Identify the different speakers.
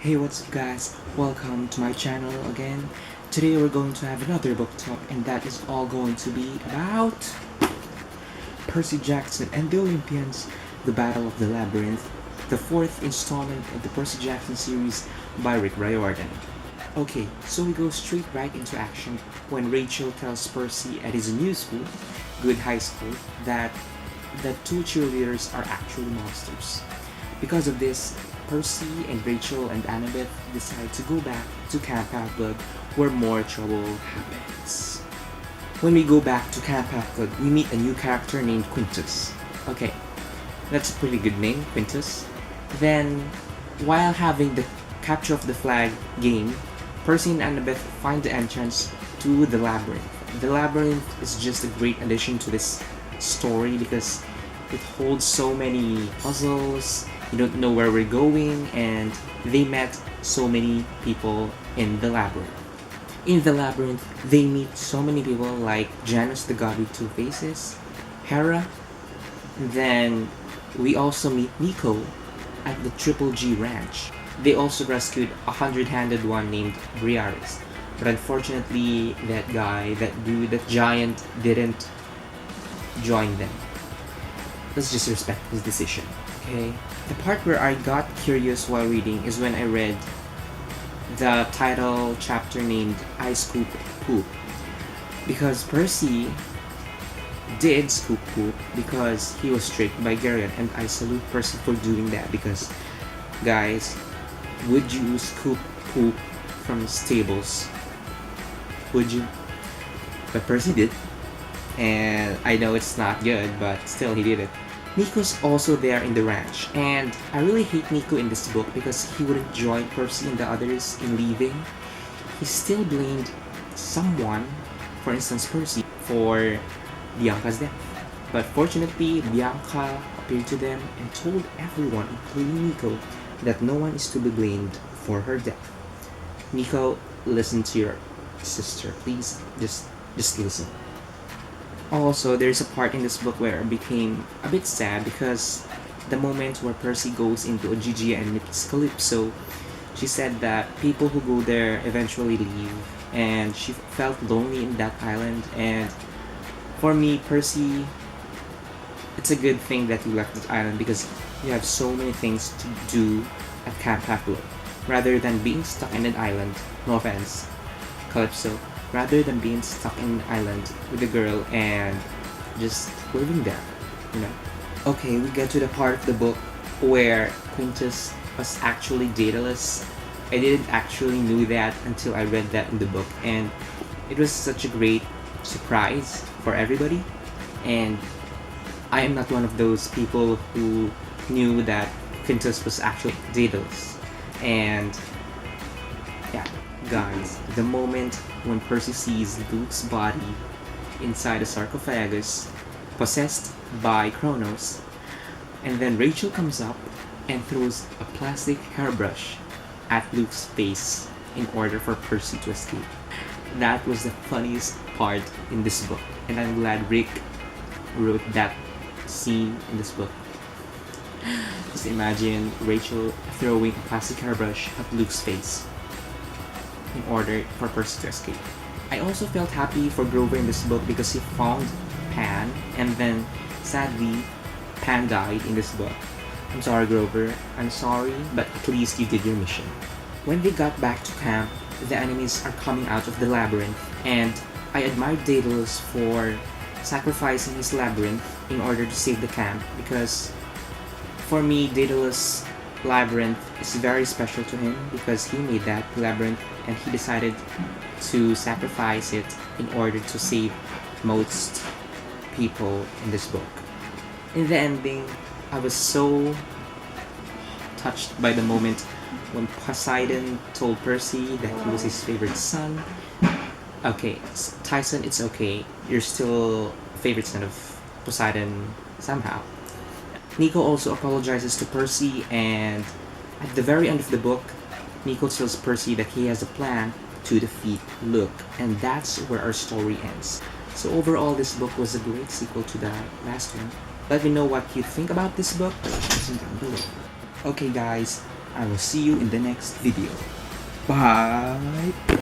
Speaker 1: Hey, what's up guys? Welcome to my channel again. Today we're going to have another book talk, and that is all going to be about Percy Jackson and the Olympians, The Battle of the Labyrinth, the fourth installment of the Percy Jackson series by Riordan. Okay, so we go straight right into action when Rachel tells Percy at his new school, Good High School, that the two cheerleaders are actually monsters. Because of this, Percy and Rachel and Annabeth decide to go back to Camp Half-Blood where more trouble happens. When we go back to Camp Half-Blood, we meet a new character named Quintus. Okay, that's a pretty good name, Quintus. Then, while having the capture of the flag game, Percy and Annabeth find the entrance to the Labyrinth. The Labyrinth is just a great addition to this story because it holds so many puzzles. You don't know where we're going, and they met so many people in the Labyrinth. In the Labyrinth, they meet so many people like Janus the God with two faces, Hera, then we also meet Nico at the Triple G Ranch. They also rescued a hundred-handed one named Briaris, but unfortunately that guy, that dude, that giant didn't join them. Let's just respect his decision, okay? The part where I got curious while reading is when I read the title chapter named I Scoop Poop. Because Percy did scoop poop because he was tricked by Riordan, and I salute Percy for doing that because, guys, would you scoop poop from stables? Would you? But Percy did. And I know it's not good, but still he did it. Nico's also there in the ranch, and I really hate Nico in this book because he wouldn't join Percy and the others in leaving. He still blamed someone, for instance Percy, for Bianca's death. But fortunately, Bianca appeared to them and told everyone, including Nico, that no one is to be blamed for her death. Nico, listen to your sister, please. Just listen. Also, there's a part in this book where it became a bit sad because the moment where Percy goes into Ogygia and meets Calypso, she said that people who go there eventually leave, and she felt lonely in that island. And for me, Percy, it's a good thing that you left that island because you have so many things to do at Camp Half-Blood rather than being stuck in an island. No offense, Calypso. Rather than being stuck in an island with a girl and just living there, you know. Okay, we get to the part of the book where Quintus was actually dataless. I didn't actually knew that until I read that in the book, and it was such a great surprise for everybody. And I am not one of those people who knew that Quintus was actually dataless. And yeah, guys, the moment when Percy sees Luke's body inside a sarcophagus, possessed by Kronos, and then Rachel comes up and throws a plastic hairbrush at Luke's face in order for Percy to escape. That was the funniest part in this book, and I'm glad Rick wrote that scene in this book. Just imagine Rachel throwing a plastic hairbrush at Luke's face in order for Percy to escape. I also felt happy for Grover in this book because he found Pan, and then sadly Pan died in this book. I'm sorry, Grover. I'm sorry, but at least you did your mission. When they got back to camp, the enemies are coming out of the labyrinth, and I admired Daedalus for sacrificing his labyrinth in order to save the camp because for me, Daedalus' labyrinth is very special to him because he made that labyrinth and he decided to sacrifice it in order to save most people in this book. In the ending, I was so touched by the moment when Poseidon told Percy that he was his favorite son. Okay, Tyson, it's okay. You're still favorite son of Poseidon somehow. Nico also apologizes to Percy, and at the very end of the book, Nico tells Percy that he has a plan to defeat Luke, and that's where our story ends. So overall, this book was a great sequel to the last one. Let me know what you think about this book. Down below. Okay guys, I will see you in the next video. Bye!